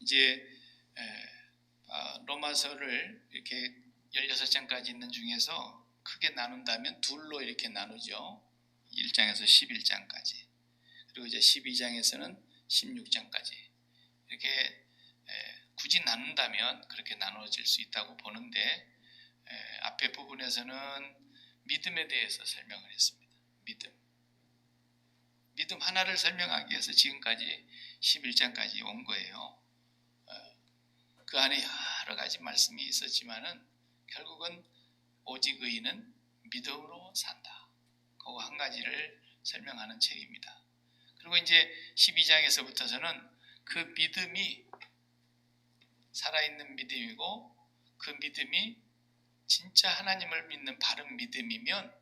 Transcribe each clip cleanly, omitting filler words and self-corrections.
이제 로마서를 이렇게 16장까지 있는 중에서 크게 나눈다면 둘로 이렇게 나누죠. 1장에서 11장까지. 그리고 이제 12장에서는 16장까지. 이렇게 굳이 나눈다면 그렇게 나눠질 수 있다고 보는데, 앞에 부분에서는 믿음에 대해서 설명을 했습니다. 믿음 하나를 설명하기 위해서 지금까지 11장까지 온 거예요. 그 안에 여러 가지 말씀이 있었지만은 결국은 오직 의인은 믿음으로 산다. 그거 한 가지를 설명하는 책입니다. 그리고 이제 12장에서부터서는 그 믿음이 살아있는 믿음이고, 그 믿음이 진짜 하나님을 믿는 바른 믿음이면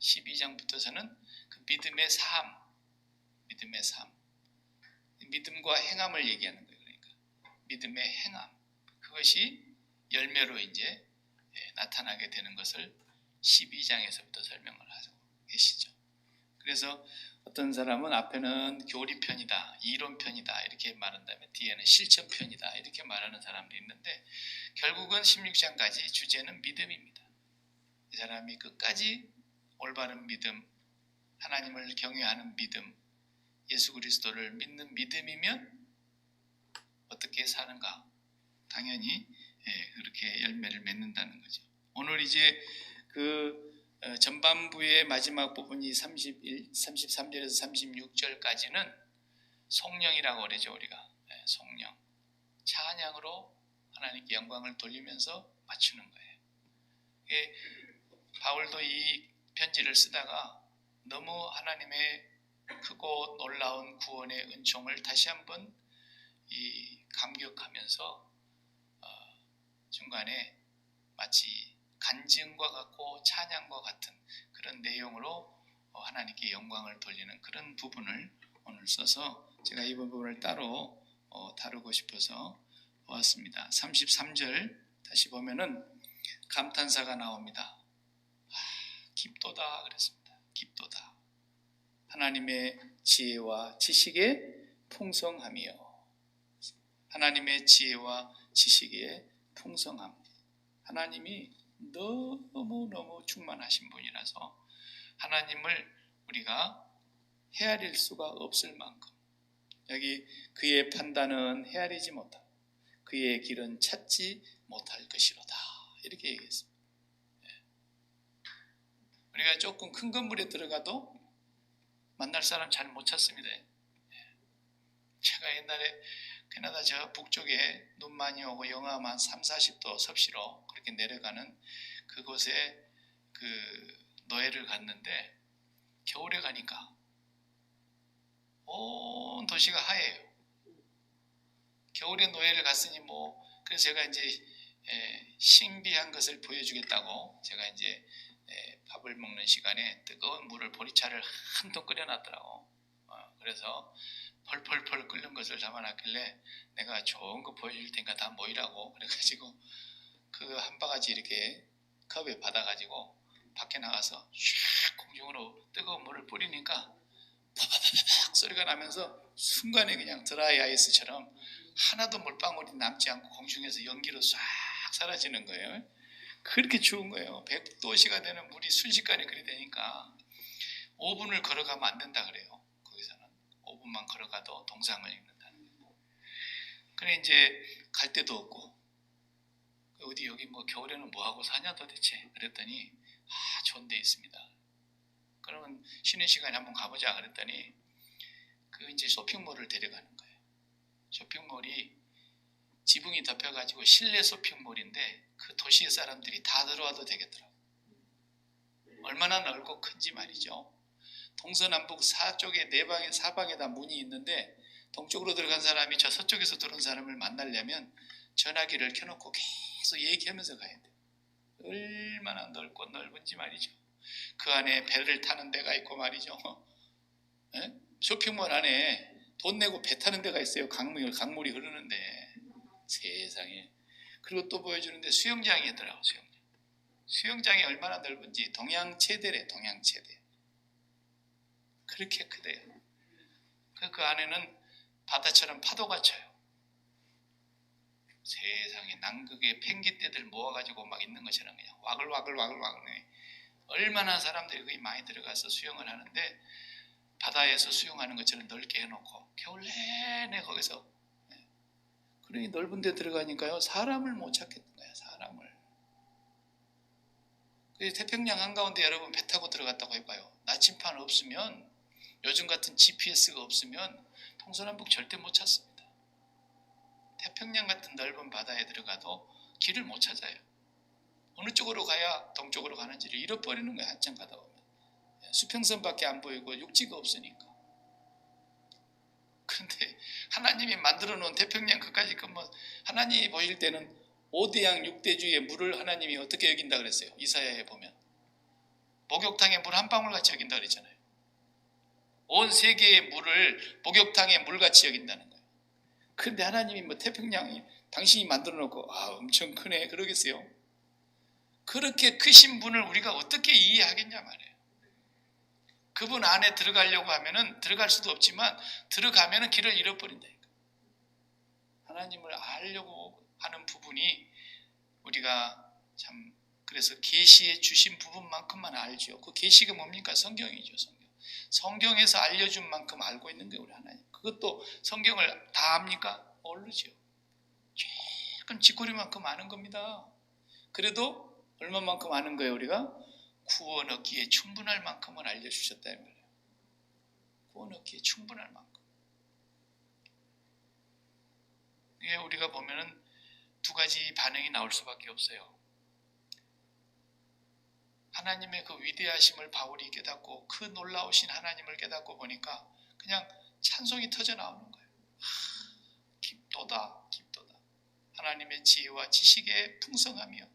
12장부터서는 그 믿음의 삶, 믿음과 행함을 얘기하는 거예요. 그러니까 믿음의 행함, 그것이 열매로 이제 나타나게 되는 것을 12장에서부터 설명을 하고 계시죠. 그래서 어떤 사람은 앞에는 교리편이다, 이론편이다 이렇게 말한다면 뒤에는 실천편이다 이렇게 말하는 사람도 있는데, 결국은 16장까지 주제는 믿음입니다. 이 사람이 끝까지 올바른 믿음, 하나님을 경외하는 믿음, 예수 그리스도를 믿는 믿음이면 어떻게 사는가? 당연히 그렇게 열매를 맺는다는 거죠. 오늘 이제 그 전반부의 마지막 부분이 33절에서 36절까지는 송령이라고 그러죠. 우리가 송령, 찬양으로 하나님께 영광을 돌리면서 맞추는 거예요. 바울도 이 편지를 쓰다가 너무 하나님의 크고 놀라운 구원의 은총을 다시 한번 감격하면서 중간에 마치 간증과 같고 찬양과 같은 그런 내용으로 하나님께 영광을 돌리는 그런 부분을 오늘 써서 제가 이 부분을 따로 다루고 싶어서 보았습니다. 33절 다시 보면은 감탄사가 나옵니다. 깊도다 그랬습니다. 깊도다. 하나님의 지혜와 지식의 풍성함이요. 하나님의 지혜와 지식의 풍성함. 하나님이 너무너무 충만하신 분이라서 하나님을 우리가 헤아릴 수가 없을 만큼, 여기 그의 판단은 헤아리지 못하고 그의 길은 찾지 못할 것이로다 이렇게 얘기했습니다. 우리가 조금 큰 건물에 들어가도 만날 사람 잘 못 찾습니다. 제가 옛날에 캐나다 저 북쪽에 눈 많이 오고 영하만 30-40도 섭씨로 그렇게 내려가는 그곳에 그 노예를 갔는데, 겨울에 가니까 온 도시가 하얘요. 겨울에 노예를 갔으니 그래서 제가 이제 신비한 것을 보여주겠다고 제가 이제 밥을 먹는 시간에 뜨거운 물을 보리차를 한 통 끓여놨더라고. 그래서 펄펄펄 끓는 것을 담아놨길래 내가 좋은 거 보여줄 테니까 다 모이라고 그래가지고 그 한 바가지 이렇게 컵에 받아가지고 밖에 나가서 샥 공중으로 뜨거운 물을 뿌리니까 파바바박 소리가 나면서 순간에 그냥 드라이 아이스처럼 하나도 물방울이 남지 않고 공중에서 연기로 싹 사라지는 거예요. 그렇게 추운 거예요. 100도씨가 되는 물이 순식간에 그리 되니까 5분을 걸어가면 안 된다 그래요. 거기서는 5분만 걸어가도 동상을 입는다는 거예요. 그래 이제 갈 데도 없고 어디 여기 겨울에는 뭐하고 사냐 도대체 그랬더니 좋은 데 있습니다. 그러면 쉬는 시간에 한번 가보자 그랬더니 그 이제 쇼핑몰을 데려가는 거예요. 쇼핑몰이 지붕이 덮여가지고 실내 쇼핑몰인데 그 도시의 사람들이 다 들어와도 되겠더라고요. 얼마나 넓고 큰지 말이죠. 동서남북 사쪽에 사방에 다 문이 있는데 동쪽으로 들어간 사람이 저 서쪽에서 들어온 사람을 만나려면 전화기를 켜놓고 계속 얘기하면서 가야 돼요. 얼마나 넓고 넓은지 말이죠. 그 안에 배를 타는 데가 있고 말이죠. 쇼핑몰 안에 돈 내고 배 타는 데가 있어요. 강물이 흐르는데 세상에. 그리고 또 보여주는데 수영장이 있더라고. 수영장이 얼마나 넓은지. 동양 최대래. 동양 최대. 그렇게 크대요. 그 안에는 바다처럼 파도가 쳐요. 세상에 남극의 펭귄떼들 모아가지고 막 있는 것처럼 그냥 와글와글 얼마나 사람들이 거기 많이 들어가서 수영을 하는데 바다에서 수영하는 것처럼 넓게 해놓고 겨울 내내 거기서 그러니 넓은 데 들어가니까요 사람을 못 찾겠는 거야. 사람을. 태평양 한가운데 여러분 배 타고 들어갔다고 해봐요. 나침판 없으면 요즘 같은 GPS가 없으면 동서남북 절대 못 찾습니다. 태평양 같은 넓은 바다에 들어가도 길을 못 찾아요. 어느 쪽으로 가야 동쪽으로 가는지를 잃어버리는 거예요. 한참 가다 보면. 수평선밖에 안 보이고 육지가 없으니까. 그런데 하나님이 만들어 놓은 태평양 끝까지 하나님이 보실 때는 5대양 6대주의 물을 하나님이 어떻게 여긴다 그랬어요? 이사야에 보면 목욕탕에 물 한 방울 같이 여긴다 그랬잖아요. 온 세계의 물을 목욕탕에 물같이 여긴다는 거예요. 그런데 하나님이 태평양이 당신이 만들어 놓고 엄청 크네 그러겠어요? 그렇게 크신 분을 우리가 어떻게 이해하겠냐 말이에요. 그분 안에 들어가려고 하면은 들어갈 수도 없지만 들어가면은 길을 잃어버린다니까. 하나님을 알려고 하는 부분이 우리가 참 그래서 계시해 주신 부분만큼만 알죠. 그 계시가 뭡니까? 성경이죠. 성경에서 알려준 만큼 알고 있는 게 우리 하나님. 그것도 성경을 다 압니까? 모르죠. 조금 쥐꼬리만큼 아는 겁니다. 그래도 얼마만큼 아는 거예요 우리가? 구원 얻기에 충분할 만큼은 알려주셨다 이 말이에요. 구원 얻기에 충분할 만큼. 이게 우리가 보면은 두 가지 반응이 나올 수밖에 없어요. 하나님의 그 위대하심을 바울이 깨닫고 그 놀라우신 하나님을 깨닫고 보니까 그냥 찬송이 터져 나오는 거예요. 깊도다 깊도다. 하나님의 지혜와 지식의 풍성하며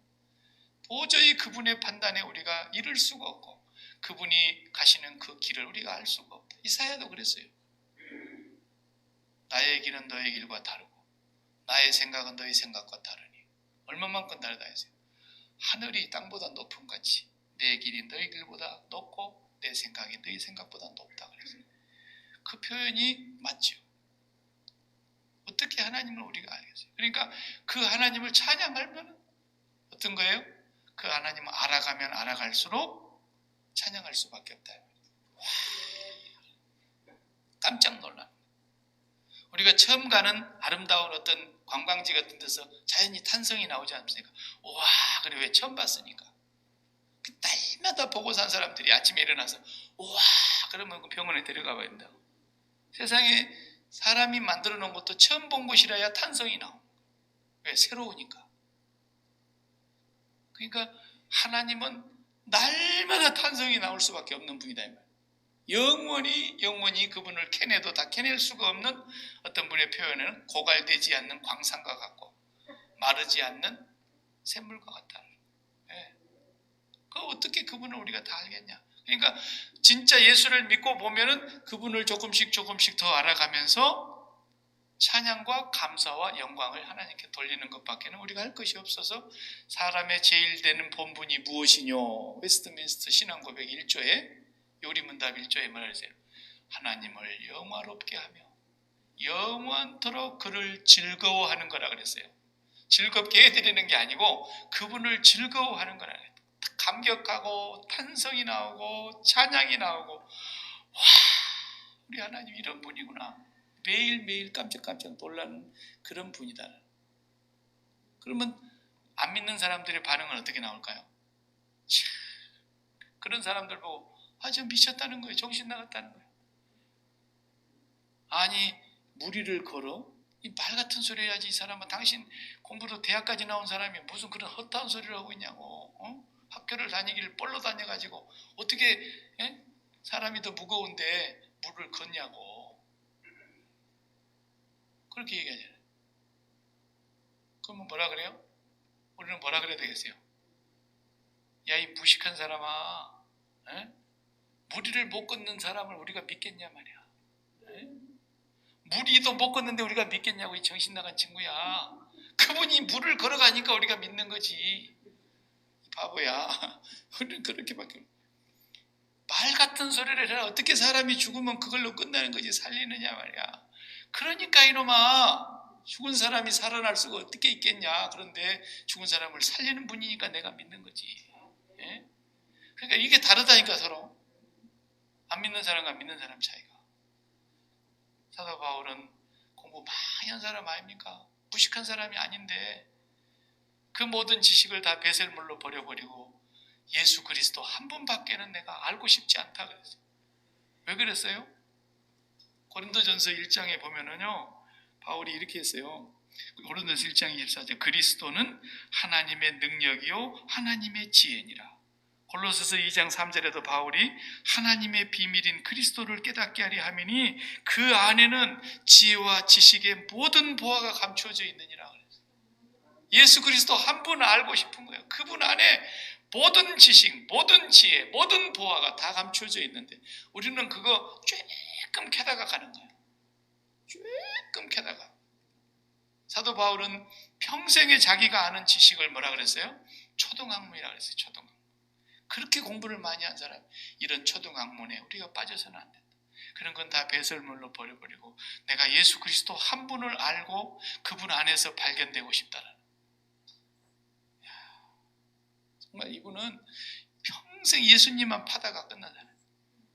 도저히 그분의 판단에 우리가 이를 수가 없고 그분이 가시는 그 길을 우리가 알 수가 없다. 이사야도 그랬어요. 나의 길은 너의 길과 다르고 나의 생각은 너의 생각과 다르니 얼마만큼 다르다 했어요. 하늘이 땅보다 높은 같이 내 길이 너의 길보다 높고 내 생각이 너의 생각보다 높다 그랬어요. 그 표현이 맞죠. 어떻게 하나님을 우리가 알겠어요? 그러니까 그 하나님을 찬양하면 어떤 거예요? 그 하나님을 알아가면 알아갈수록 찬양할 수밖에 없다. 와, 깜짝 놀라. 우리가 처음 가는 아름다운 어떤 관광지 같은 데서 자연히 탄성이 나오지 않습니까? 와, 그래 왜 처음 봤으니까. 그 날마다 보고 산 사람들이 아침에 일어나서 와, 그러면 그 병원에 데려가 봐야 된다고. 세상에 사람이 만들어 놓은 것도 처음 본 곳이라야 탄성이 나오는 거예요. 왜? 새로우니까. 그러니까 하나님은 날마다 탄성이 나올 수밖에 없는 분이다. 영원히 그분을 캐내도 다 캐낼 수가 없는 어떤 분의 표현은 고갈되지 않는 광산과 같고 마르지 않는 샘물과 같다. 네. 그 어떻게 그분을 우리가 다 알겠냐? 그러니까 진짜 예수를 믿고 보면은 그분을 조금씩 더 알아가면서 찬양과 감사와 영광을 하나님께 돌리는 것밖에는 우리가 할 것이 없어서 사람의 제일 되는 본분이 무엇이뇨? 웨스트민스터 신앙고백 1조에 요리문답 1조에 말하세요. 하나님을 영화롭게 하며 영원토록 그를 즐거워하는 거라 그랬어요. 즐겁게 해드리는 게 아니고 그분을 즐거워하는 거라 그랬어요. 감격하고 탄성이 나오고 찬양이 나오고 와, 우리 하나님 이런 분이구나. 매일매일 깜짝깜짝 놀라는 그런 분이다. 그러면 안 믿는 사람들의 반응은 어떻게 나올까요? 참, 그런 사람들 보고 좀 미쳤다는 거예요. 정신 나갔다는 거예요. 아니 무리를 걸어? 이 말 같은 소리 해야지. 이 사람은 당신 공부도 대학까지 나온 사람이 무슨 그런 헛다운 소리를 하고 있냐고. 학교를 다니기를 뻘로 다녀가지고 어떻게 사람이 더 무거운데 물을 걷냐고. 그렇게 얘기하잖아요. 그러면 뭐라 그래요? 우리는 뭐라 그래야 되겠어요? 야, 이 무식한 사람아, 무리를 못 걷는 사람을 우리가 믿겠냐 말이야. 무리도 못 걷는데 우리가 믿겠냐고. 이 정신 나간 친구야. 그분이 물을 걸어가니까 우리가 믿는 거지. 바보야. 우리는 그렇게밖에. 말 같은 소리를 해라. 어떻게 사람이 죽으면 그걸로 끝나는 거지. 살리느냐 말이야. 그러니까 이놈아, 죽은 사람이 살아날 수가 어떻게 있겠냐. 그런데 죽은 사람을 살리는 분이니까 내가 믿는 거지. 예? 그러니까 이게 다르다니까 서로. 안 믿는 사람과 믿는 사람 차이가. 사도 바울은 공부 많이 한 사람 아닙니까? 무식한 사람이 아닌데 그 모든 지식을 다 배설물로 버려버리고 예수 그리스도 한 분밖에는 내가 알고 싶지 않다 그랬어요. 왜 그랬어요? 고린도전서 1장에 보면은요, 바울이 이렇게 했어요. 고린도전서 1장 24절, 그리스도는 하나님의 능력이요 하나님의 지혜니라. 골로새서 2장 3절에도 바울이 하나님의 비밀인 그리스도를 깨닫게 하리 하미니 그 안에는 지혜와 지식의 모든 보화가 감추어져 있느니라 그랬어요. 예수 그리스도 한 분 알고 싶은 거예요. 그분 안에 모든 지식, 모든 지혜, 모든 보화가 다 감추어져 있는데 우리는 그거 조금 캐다가 가는 거예요. 조금 캐다가. 사도 바울은 평생에 자기가 아는 지식을 뭐라 그랬어요? 초등학문이라 그랬어요. 초등학문. 그렇게 공부를 많이 한 사람, 이런 초등학문에 우리가 빠져서는 안 된다. 그런 건 다 배설물로 버려버리고 내가 예수 그리스도 한 분을 알고 그분 안에서 발견되고 싶다라는. 정말 이분은 평생 예수님만 파다가 끝나잖아요.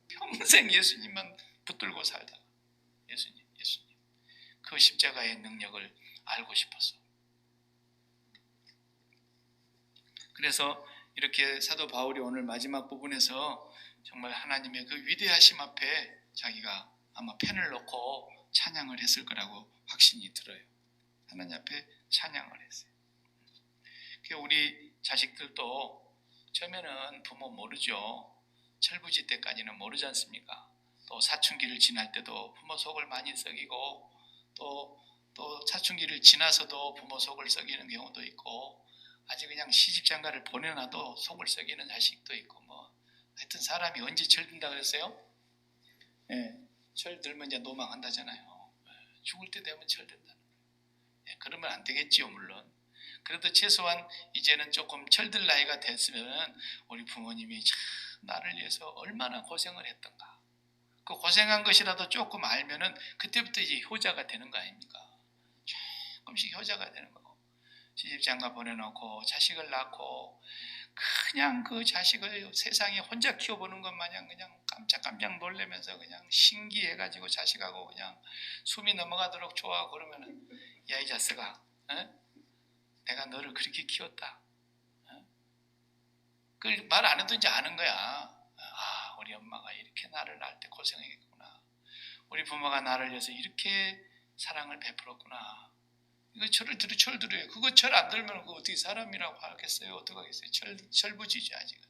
평생 예수님만 붙들고 살다. 예수님. 그 십자가의 능력을 알고 싶었어. 그래서 이렇게 사도 바울이 오늘 마지막 부분에서 정말 하나님의 그 위대하심 앞에 자기가 아마 펜을 놓고 찬양을 했을 거라고 확신이 들어요. 하나님 앞에 찬양을 했어요. 우리 자식들도 처음에는 부모 모르죠. 철부지 때까지는 모르지 않습니까? 또 사춘기를 지날 때도 부모 속을 많이 썩이고 또 사춘기를 지나서도 부모 속을 썩이는 경우도 있고 아직 그냥 시집장가를 보내놔도 속을 썩이는 자식도 있고 뭐 하여튼 사람이 언제 철든다 그랬어요? 예, 철들면 이제 노망한다잖아요. 죽을 때 되면 철든다. 예, 그러면 안 되겠지요 물론. 그래도 최소한 이제는 조금 철들 나이가 됐으면 우리 부모님이 참 나를 위해서 얼마나 고생을 했던가. 그 고생한 것이라도 조금 알면은 그때부터 이제 효자가 되는 거 아닙니까? 조금씩 효자가 되는 거고. 시집장가 보내놓고 자식을 낳고 그냥 그 자식을 세상에 혼자 키워보는 것 마냥 그냥 깜짝깜짝 놀래면서 그냥 신기해가지고 자식하고 그냥 숨이 넘어가도록 좋아하고 그러면은 야 이 자식아, 내가 너를 그렇게 키웠다. 그 말 안 해도 이제 아는 거야. 아, 우리 엄마가 이렇게 나를 낳을 때 고생했구나. 우리 부모가 나를 위해서 이렇게 사랑을 베풀었구나. 이거 철을 들어요. 그거 철 안 들면 그거 어떻게 사람이라고 하겠어요? 어떡하겠어요? 철부지죠 아직은.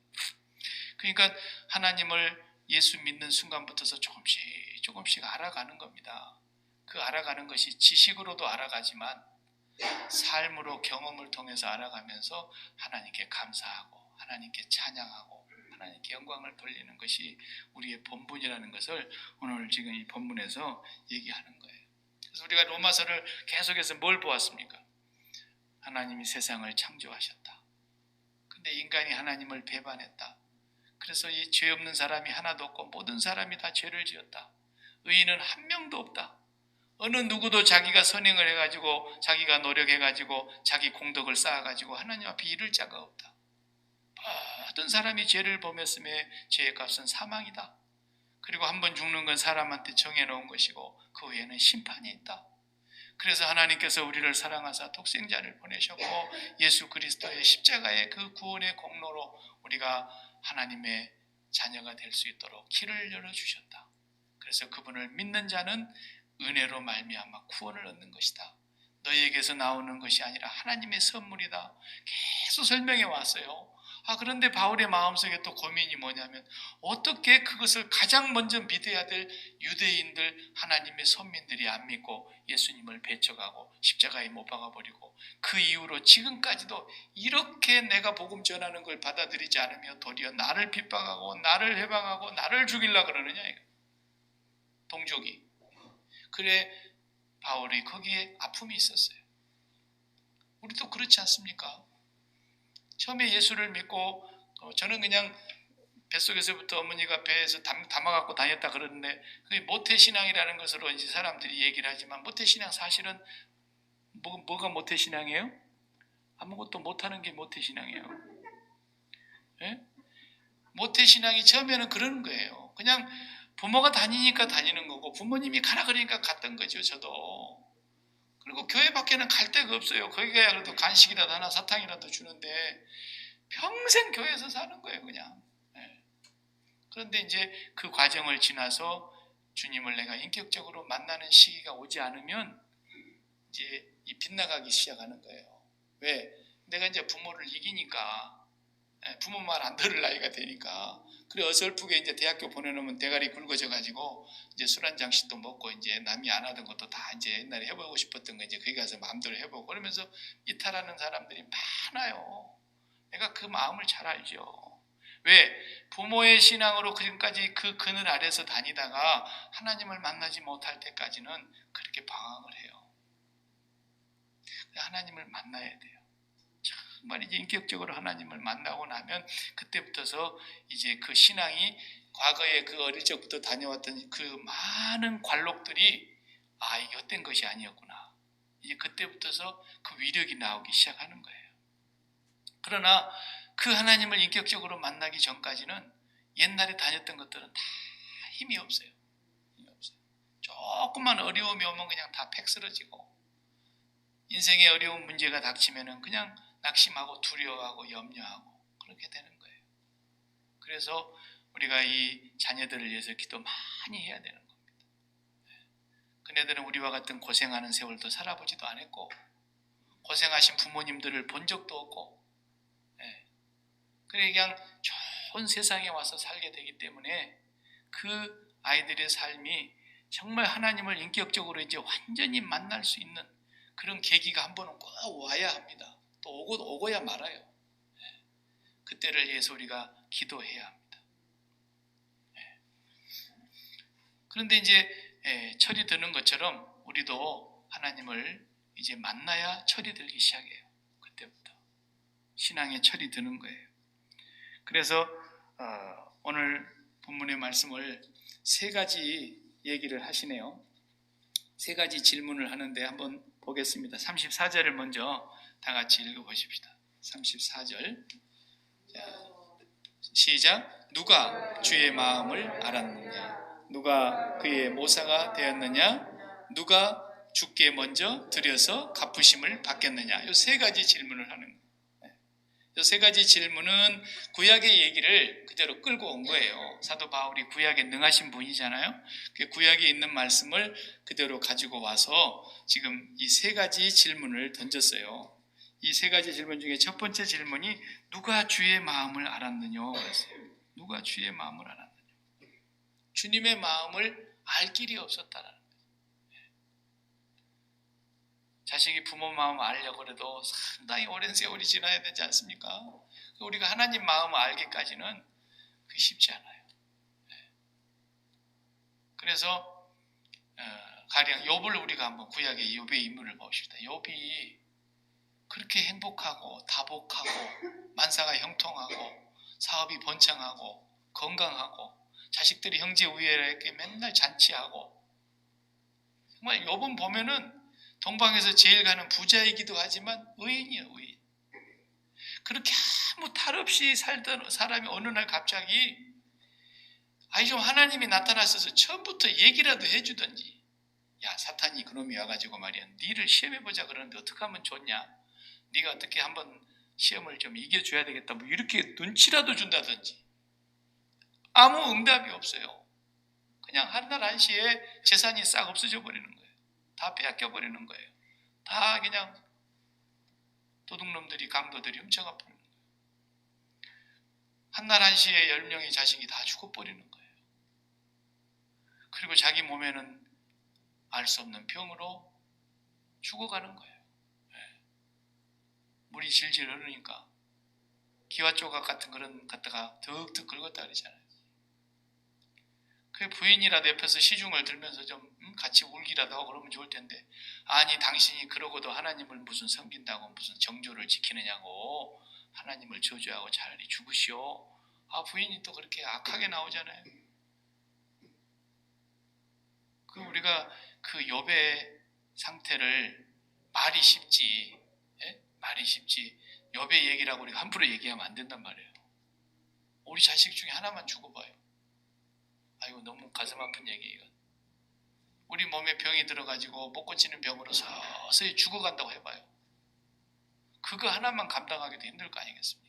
그러니까 하나님을 예수 믿는 순간부터서 조금씩 알아가는 겁니다. 그 알아가는 것이 지식으로도 알아가지만 삶으로 경험을 통해서 알아가면서 하나님께 감사하고 하나님께 찬양하고 하나님께 영광을 돌리는 것이 우리의 본분이라는 것을 오늘 지금 이 본문에서 얘기하는 거예요. 그래서 우리가 로마서를 계속해서 뭘 보았습니까? 하나님이 세상을 창조하셨다. 근데 인간이 하나님을 배반했다. 그래서 이 죄 없는 사람이 하나도 없고 모든 사람이 다 죄를 지었다. 의인은 한 명도 없다. 어느 누구도 자기가 선행을 해가지고 자기가 노력해가지고 자기 공덕을 쌓아가지고 하나님 앞에 이를 자가 없다. 모든 사람이 죄를 범했음에 죄의 값은 사망이다. 그리고 한번 죽는 건 사람한테 정해놓은 것이고 그 후에는 심판이 있다. 그래서 하나님께서 우리를 사랑하사 독생자를 보내셨고 예수 그리스도의 십자가의 그 구원의 공로로 우리가 하나님의 자녀가 될 수 있도록 길을 열어주셨다. 그래서 그분을 믿는 자는 은혜로 말미암아 구원을 얻는 것이다. 너희에게서 나오는 것이 아니라 하나님의 선물이다. 계속 설명해 왔어요. 그런데 바울의 마음속에 또 고민이 뭐냐면 어떻게 그것을 가장 먼저 믿어야 될 유대인들 하나님의 선민들이 안 믿고 예수님을 배척하고 십자가에 못 박아버리고 그 이후로 지금까지도 이렇게 내가 복음 전하는 걸 받아들이지 않으며 도리어 나를 핍박하고 나를 해방하고 나를 죽이려고 그러느냐 이거. 동족이. 그래 바울이 거기에 아픔이 있었어요. 우리도 그렇지 않습니까? 처음에 예수를 믿고 저는 그냥 뱃속에서부터 어머니가 배에서 담아갖고 다녔다 그러는데 그게 모태신앙이라는 것으로 이제 사람들이 얘기를 하지만 모태신앙 사실은 뭐가 모태신앙이에요? 아무것도 못하는 게 모태신앙이에요. 예? 모태신앙이 처음에는 그러는 거예요. 그냥 부모가 다니니까 다니는 거고 부모님이 가라 그러니까 갔던 거죠. 저도. 그리고 교회 밖에는 갈 데가 없어요. 거기 가야 그래도 간식이라도 하나 사탕이라도 주는데 평생 교회에서 사는 거예요. 그냥. 예. 그런데 이제 그 과정을 지나서 주님을 내가 인격적으로 만나는 시기가 오지 않으면 이제 이 빗나가기 시작하는 거예요. 왜? 내가 이제 부모를 이기니까, 부모 말 안 들을 나이가 되니까. 그래 어설프게 이제 대학교 보내놓으면 대가리 굵어져 가지고 이제 술 한 잔씩도 먹고 이제 남이 안 하던 것도 다 이제 옛날에 해보고 싶었던 거 이제 거기 가서 마음대로 해보고 그러면서 이탈하는 사람들이 많아요. 내가 그 마음을 잘 알죠. 왜? 부모의 신앙으로 지금까지 그 그늘 아래서 다니다가 하나님을 만나지 못할 때까지는 그렇게 방황을 해요. 하나님을 만나야 돼요. 정말 이제 인격적으로 하나님을 만나고 나면 그때부터서 이제 그 신앙이 과거에 그 어릴 적부터 다녀왔던 그 많은 관록들이 이게 헛된 것이 아니었구나. 이제 그때부터서 그 위력이 나오기 시작하는 거예요. 그러나 그 하나님을 인격적으로 만나기 전까지는 옛날에 다녔던 것들은 다 힘이 없어요. 조금만 어려움이 오면 그냥 다 팩 쓰러지고 인생의 어려운 문제가 닥치면은 그냥 낙심하고 두려워하고 염려하고 그렇게 되는 거예요. 그래서 우리가 이 자녀들을 위해서 기도 많이 해야 되는 겁니다. 그네들은 우리와 같은 고생하는 세월도 살아보지도 않았고 고생하신 부모님들을 본 적도 없고 그냥 좋은 세상에 와서 살게 되기 때문에 그 아이들의 삶이 정말 하나님을 인격적으로 이제 완전히 만날 수 있는 그런 계기가 한 번은 꼭 와야 합니다. 또 오고야 말아요. 그때를 위해서 우리가 기도해야 합니다. 그런데 이제 철이 드는 것처럼 우리도 하나님을 이제 만나야 철이 들기 시작해요. 그때부터 신앙의 철이 드는 거예요. 그래서 오늘 본문의 말씀을 세 가지 얘기를 하시네요. 세 가지 질문을 하는데 한번 보겠습니다. 34절을 먼저 다 같이 읽어보십시다. 34절 시작. 누가 주의 마음을 알았느냐? 누가 그의 모사가 되었느냐? 누가 주께 먼저 드려서 갚으심을 받겠느냐? 이 세 가지 질문을 하는 거예요. 이 세 가지 질문은 구약의 얘기를 그대로 끌고 온 거예요. 사도 바울이 구약에 능하신 분이잖아요. 그 구약에 있는 말씀을 그대로 가지고 와서 지금 이 세 가지 질문을 던졌어요. 이 세 가지 질문 중에 첫 번째 질문이 누가 주의 마음을 알았느냐 그랬어요. 누가 주의 마음을 알았느냐? 주님의 마음을 알 길이 없었다라는 거예요. 자식이 부모 마음을 알려고 해도 상당히 오랜 세월이 지나야 되지 않습니까? 우리가 하나님 마음을 알기까지는 그게 쉽지 않아요. 그래서 가령 욥을 우리가 한번 구약의 욥의 인물을 봅시다. 욥이 그렇게 행복하고 다복하고 만사가 형통하고 사업이 번창하고 건강하고 자식들이 형제 우애에게 맨날 잔치하고 정말 욥은 보면은 동방에서 제일 가는 부자이기도 하지만 의인이에요. 의인. 그렇게 아무 탈 없이 살던 사람이 어느 날 갑자기 좀 하나님이 나타나셔서 처음부터 얘기라도 해주던지 야 사탄이 그놈이 와가지고 말이야 니를 시험해보자 그러는데 어떻게 하면 좋냐 네가 어떻게 한번 시험을 좀 이겨줘야 되겠다 뭐 이렇게 눈치라도 준다든지 아무 응답이 없어요. 그냥 한날 한시에 재산이 싹 없어져 버리는 거예요. 다 빼앗겨 버리는 거예요. 다 그냥 도둑놈들이 강도들이 훔쳐가 버리는 거예요. 한날 한시에 10명의 자식이 다 죽어버리는 거예요. 그리고 자기 몸에는 알 수 없는 병으로 죽어가는 거예요. 물이 질질 흐르니까 기와 조각 같은 그런 갖다가 득득 긁었다 그러잖아요. 그 부인이라도 옆에서 시중을 들면서 좀 같이 울기라도 하고 그러면 좋을 텐데 아니 당신이 그러고도 하나님을 무슨 섬긴다고 무슨 정조를 지키느냐고 하나님을 저주하고 차라리 죽으시오. 부인이 또 그렇게 악하게 나오잖아요. 우리가 그 욥의 상태를 말이 쉽지. 예? 말이 쉽지. 욥의 얘기라고 우리가 함부로 얘기하면 안 된단 말이에요. 우리 자식 중에 하나만 죽어봐요. 아이고 너무 가슴 아픈 얘기예요. 우리 몸에 병이 들어가지고 못 고치는 병으로 서서히 죽어간다고 해봐요. 그거 하나만 감당하기도 힘들 거 아니겠습니까?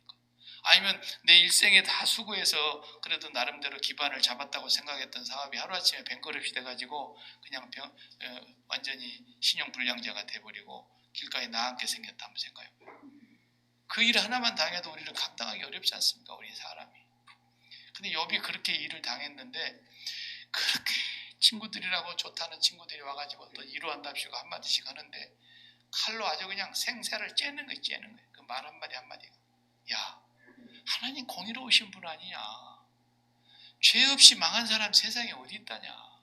아니면 내 일생에 다 수고해서 그래도 나름대로 기반을 잡았다고 생각했던 사업이 하루아침에 뱅크럽이 돼가지고 그냥 완전히 신용불량자가 돼버리고 길가에 나앉게 생겼다 한번 생각해봐요. 그 일 하나만 당해도 우리를 감당하기 어렵지 않습니까? 우리 사람이. 근데 욥이 그렇게 일을 당했는데 그렇게 친구들이라고 좋다는 친구들이 와가지고 또 위로한답시고 한마디씩 하는데 칼로 아주 그냥 생새를 째는 거예요. 그 말 한마디 한마디가. 야, 하나님 공의로우신 분 아니냐. 죄 없이 망한 사람 세상에 어디 있다냐.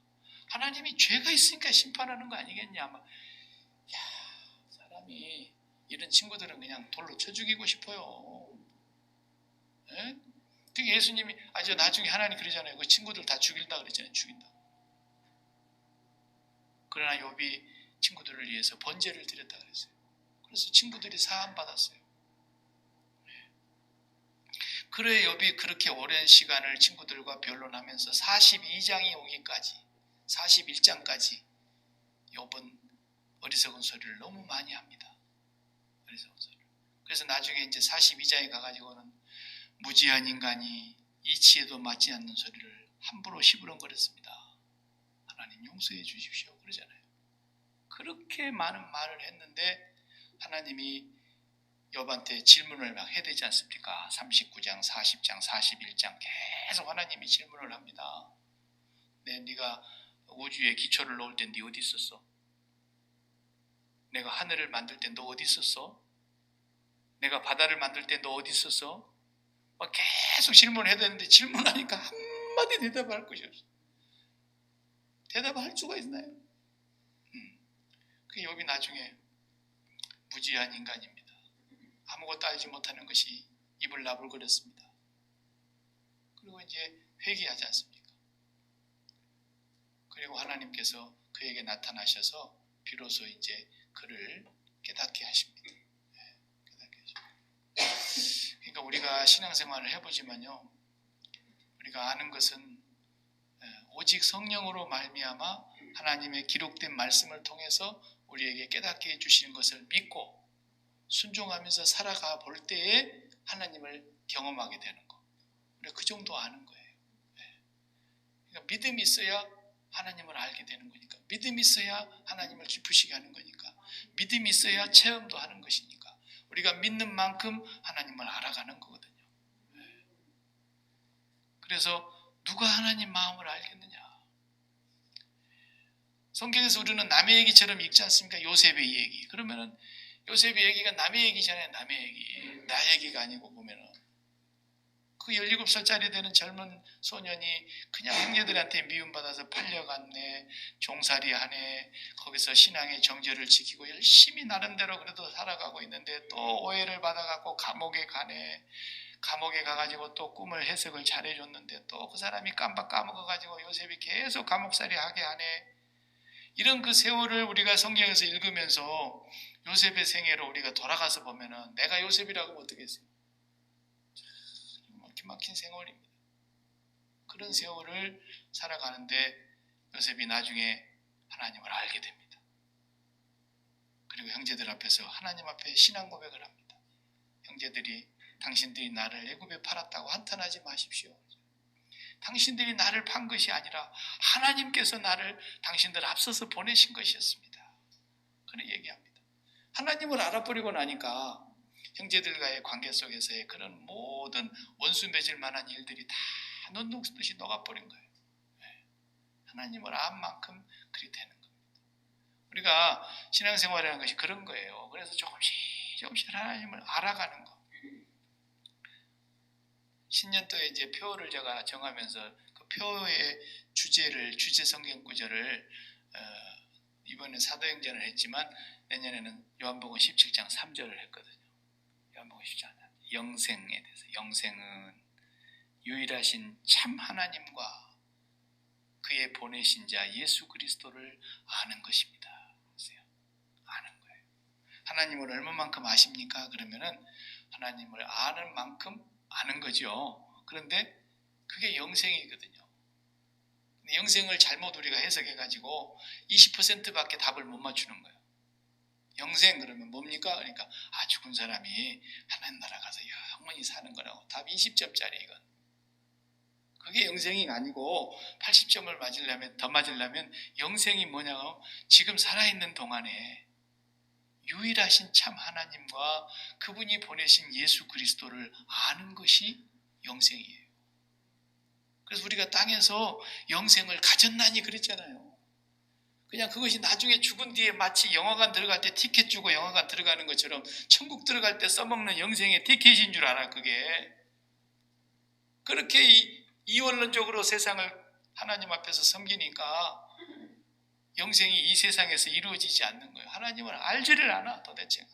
하나님이 죄가 있으니까 심판하는 거 아니겠냐. 야, 사람이 이런 친구들은 그냥 돌로 쳐 죽이고 싶어요. 예? 그 예수님이 저 나중에 하나님 그러잖아요. 그 친구들 다 죽일다 그랬잖아요. 죽인다. 그러나 욥이 친구들을 위해서 번제를 드렸다 그랬어요. 그래서 친구들이 사함 받았어요. 그래 욥이 그렇게 오랜 시간을 친구들과 변론하면서 42장이 오기까지 41장까지 욥은 어리석은 소리를 너무 많이 합니다. 어리석은 소리. 그래서 나중에 이제 42장에 가가지고는 무지한 인간이 이치에도 맞지 않는 소리를 함부로 시부렁거렸습니다. 하나님 용서해 주십시오 그러잖아요. 그렇게 많은 말을 했는데 하나님이 욥한테 질문을 막 해야 되지 않습니까? 39장, 40장, 41장 계속 하나님이 질문을 합니다. 네가 우주에 기초를 놓을 때 네 어디 있었어? 내가 하늘을 만들 때 너 어디 있었어? 내가 바다를 만들 때 너 어디 있었어? 막 계속 질문을 해야 되는데 질문하니까 한마디 대답할 것이 없어. 대답할 수가 있나요? 그 욥이 나중에 무지한 인간입니다. 아무것도 알지 못하는 것이 입을 나불거렸습니다. 그리고 이제 회개하지 않습니까? 그리고 하나님께서 그에게 나타나셔서 비로소 이제 그를 깨닫게 하십니다. 깨닫게 하십니다. 그러니까 우리가 신앙생활을 해보지만요, 우리가 아는 것은 오직 성령으로 말미암아 하나님의 기록된 말씀을 통해서 우리에게 깨닫게 해주시는 것을 믿고 순종하면서 살아가 볼 때에 하나님을 경험하게 되는 거. 우리가 그 정도 아는 거예요. 그러니까 믿음이 있어야 하나님을 알게 되는 거니까. 믿음이 있어야 하나님을 기쁘시게 하는 거니까. 믿음이 있어야 체험도 하는 것이니까. 우리가 믿는 만큼 하나님을 알아가는 거거든요. 그래서 누가 하나님 마음을 알겠느냐. 성경에서 우리는 남의 얘기처럼 읽지 않습니까? 요셉의 얘기. 그러면은 요셉의 얘기가 남의 얘기잖아요. 남의 얘기. 나 얘기가 아니고 보면은. 그 17살짜리 되는 젊은 소년이 그냥 형제들한테 미움받아서 팔려갔네. 종살이 하네. 거기서 신앙의 정절을 지키고 열심히 나름대로 그래도 살아가고 있는데 또 오해를 받아갖고 감옥에 가네. 감옥에 가가지고 또 꿈을 해석을 잘해줬는데 또 그 사람이 깜빡 까먹어가지고 요셉이 계속 감옥살이 하게 하네. 이런 그 세월을 우리가 성경에서 읽으면서 요셉의 생애로 우리가 돌아가서 보면은 내가 요셉이라고 하면 어떻겠어요? 기막힌 생활입니다. 그런 세월을 살아가는데 요셉이 나중에 하나님을 알게 됩니다. 그리고 형제들 앞에서 하나님 앞에 신앙 고백을 합니다. 형제들이 당신들이 나를 애굽에 팔았다고 한탄하지 마십시오. 당신들이 나를 판 것이 아니라 하나님께서 나를 당신들 앞서서 보내신 것이었습니다. 그런 얘기합니다. 하나님을 알아버리고 나니까 형제들과의 관계 속에서의 그런 모든 원수 맺을 만한 일들이 다 눈녹듯이 녹아버린 거예요. 하나님을 안 만큼 그리 되는 겁니다. 우리가 신앙생활이라는 것이 그런 거예요. 그래서 조금씩 하나님을 알아가는 거. 신년도에 이제 표를 제가 정하면서 그 표의 주제 성경 구절을 이번에 사도행전을 했지만 내년에는 요한복음 17장 3절을 했거든요. 요한복음 17장 영생에 대해서. 영생은 유일하신 참 하나님과 그의 보내신 자 예수 그리스도를 아는 것입니다. 아는 거예요. 하나님을 얼마만큼 아십니까? 그러면은 하나님을 아는 만큼 아는 거죠. 그런데 그게 영생이거든요. 영생을 잘못 우리가 해석해가지고 20%밖에 답을 못 맞추는 거예요. 영생 그러면 뭡니까? 그러니까 죽은 사람이 하나님 나라 가서 영원히 사는 거라고. 답 20점짜리 이건. 그게 영생이 아니고 80점을 더 맞으려면 영생이 뭐냐고 지금 살아있는 동안에 유일하신 참 하나님과 그분이 보내신 예수 그리스도를 아는 것이 영생이에요. 그래서 우리가 땅에서 영생을 가졌나니 그랬잖아요. 그냥 그것이 나중에 죽은 뒤에 마치 영화관 들어갈 때 티켓 주고 영화관 들어가는 것처럼 천국 들어갈 때 써먹는 영생의 티켓인 줄 알아. 그게 그렇게 이원론적으로 세상을 하나님 앞에서 섬기니까 영생이 이 세상에서 이루어지지 않는 거예요. 하나님을 알지를 않아 도대체.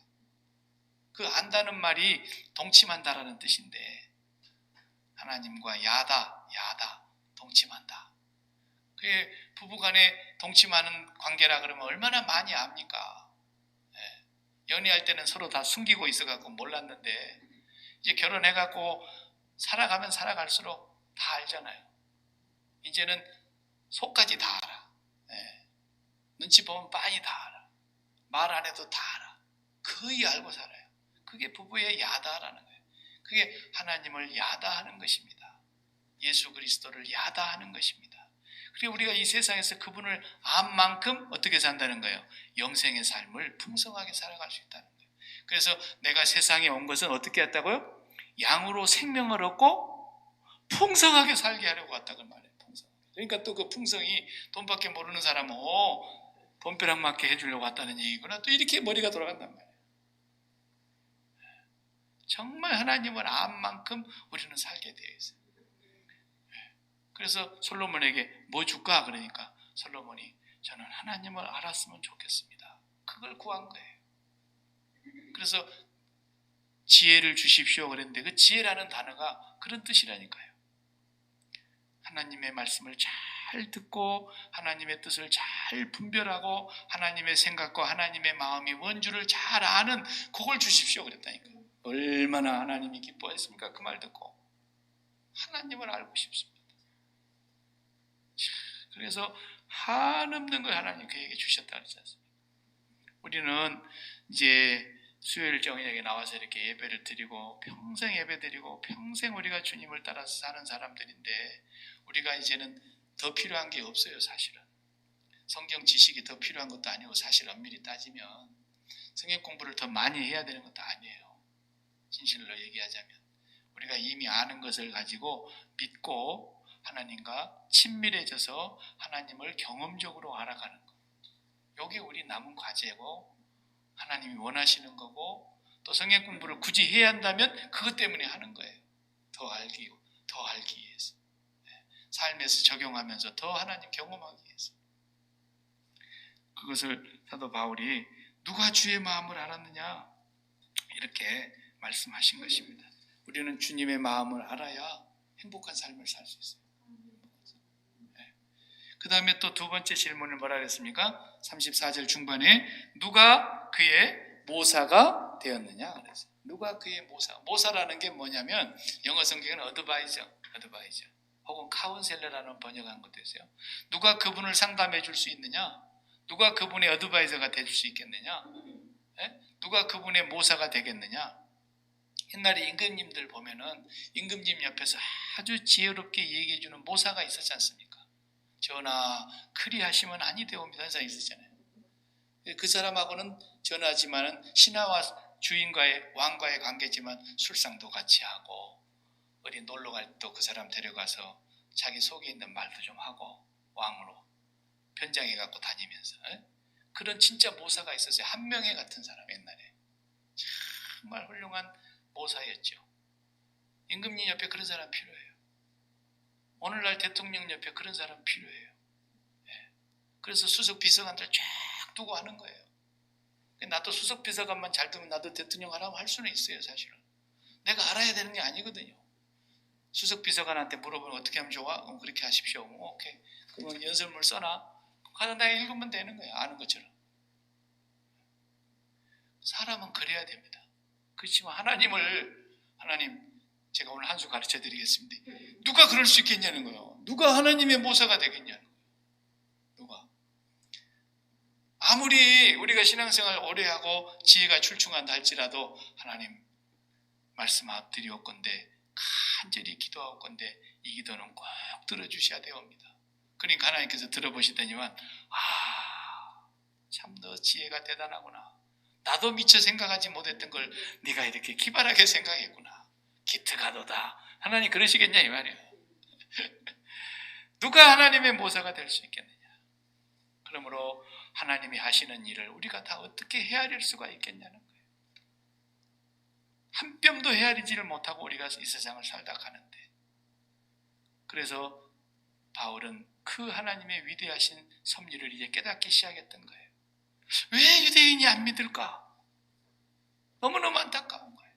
그 안다는 말이 동침한다라는 뜻인데 하나님과 야다 동침한다. 그게 부부간에 동침하는 관계라 그러면 얼마나 많이 압니까? 연애할 때는 서로 다 숨기고 있어갖고 몰랐는데 이제 결혼해갖고 살아가면 살아갈수록 다 알잖아요. 이제는 속까지 다 알아. 눈치 보면 빤히 다 알아. 말 안 해도 다 알아. 거의 알고 살아요. 그게 부부의 야다라는 거예요. 그게 하나님을 야다하는 것입니다. 예수 그리스도를 야다하는 것입니다. 그리고 우리가 이 세상에서 그분을 안 만큼 어떻게 산다는 거예요? 영생의 삶을 풍성하게 살아갈 수 있다는 거예요. 그래서 내가 세상에 온 것은 어떻게 했다고요? 양으로 생명을 얻고 풍성하게 살게 하려고 왔다고 말해요. 풍성하게. 그러니까 또 그 풍성이 돈밖에 모르는 사람은 돈벼락 맞게 해주려고 왔다는 얘기구나. 또 이렇게 머리가 돌아간단 말이에요. 정말 하나님을 안 만큼 우리는 살게 되어 있어요. 그래서 솔로몬에게 뭐 줄까? 그러니까 솔로몬이 저는 하나님을 알았으면 좋겠습니다. 그걸 구한 거예요. 그래서 지혜를 주십시오 그랬는데 그 지혜라는 단어가 그런 뜻이라니까요. 하나님의 말씀을 잘 듣고 하나님의 뜻을 잘 분별하고 하나님의 생각과 하나님의 마음이 뭔지를 잘 아는 그걸 주십시오 그랬다니까요. 얼마나 하나님이 기뻐했습니까? 그 말 듣고 하나님을 알고 싶습니다. 그래서 한없는 걸 하나님 그에게 주셨다 그러지 않습니까? 우리는 이제 수요일 저녁에 나와서 이렇게 예배를 드리고 평생 예배 드리고 평생 우리가 주님을 따라서 사는 사람들인데 우리가 이제는 더 필요한 게 없어요. 사실은 성경 지식이 더 필요한 것도 아니고 사실 엄밀히 따지면 성경 공부를 더 많이 해야 되는 것도 아니에요. 진실로 얘기하자면 우리가 이미 아는 것을 가지고 믿고 하나님과 친밀해져서 하나님을 경험적으로 알아가는 것. 이게 우리 남은 과제고 하나님이 원하시는 거고 또 성경 공부를 굳이 해야 한다면 그것 때문에 하는 거예요. 더 알기 위해서. 삶에서 적용하면서 더 하나님 경험하기 위해서. 그것을 사도 바울이 누가 주의 마음을 알았느냐 이렇게 말씀하신 것입니다. 우리는 주님의 마음을 알아야 행복한 삶을 살 수 있어요. 그 다음에 또 두 번째 질문을 뭐라 그랬습니까? 34절 중반에 누가 그의 모사가 되었느냐 그랬어요. 누가 그의 모사라는 게 뭐냐면 영어 성경은 어드바이저 혹은 카운셀러라는 번역한 것도 있어요. 누가 그분을 상담해 줄 수 있느냐? 누가 그분의 어드바이저가 돼 줄 수 있겠느냐? 누가 그분의 모사가 되겠느냐? 옛날에 임금님들 보면은 임금님 옆에서 아주 지혜롭게 얘기해 주는 모사가 있었지 않습니까? 전하 그리하시면 아니 되옵니다. 사람이 있었잖아요. 그 사람하고는 전하지만은 신하와 주인과의 왕과의 관계지만 술상도 같이 하고 어디 놀러 갈 때 그 사람 데려가서 자기 속에 있는 말도 좀 하고 왕으로 변장해 갖고 다니면서 그런 진짜 모사가 있었어요. 한명회 같은 사람 옛날에 정말 훌륭한 모사였죠. 임금님 옆에 그런 사람 필요해요. 오늘날 대통령 옆에 그런 사람 필요해요. 그래서 수석 비서관들 쫙 두고 하는 거예요. 나도 수석 비서관만 잘 두면 나도 대통령 하라고 할 수는 있어요. 사실은 내가 알아야 되는 게 아니거든요. 수석 비서관한테 물어보면 어떻게 하면 좋아? 그렇게 하십시오. 오케이. 그러면 연설문 써놔. 가다 읽으면 되는 거예요. 아는 것처럼. 사람은 그래야 됩니다. 그렇지만 하나님 제가 오늘 한 수 가르쳐 드리겠습니다. 누가 그럴 수 있겠냐는 거예요. 누가 하나님의 모사가 되겠냐는 거예요. 누가. 아무리 우리가 신앙생활 오래 하고 지혜가 출중한다 할지라도 하나님 말씀 앞드리옵건대 간절히 기도하옵건대 이 기도는 꼭 들어주셔야 되옵니다. 그러니까 하나님께서 들어보시더니만 참 너 지혜가 대단하구나. 나도 미처 생각하지 못했던 걸 네가 이렇게 기발하게 생각했구나. 기특하도다. 하나님 그러시겠냐 이 말이에요. 누가 하나님의 모사가 될 수 있겠느냐. 그러므로 하나님이 하시는 일을 우리가 다 어떻게 헤아릴 수가 있겠냐는 거예요. 한 뼘도 헤아리지를 못하고 우리가 이 세상을 살다 가는데, 그래서 바울은 그 하나님의 위대하신 섭리를 이제 깨닫기 시작했던 거예요. 왜 유대인이 안 믿을까? 너무너무 안타까운 거예요.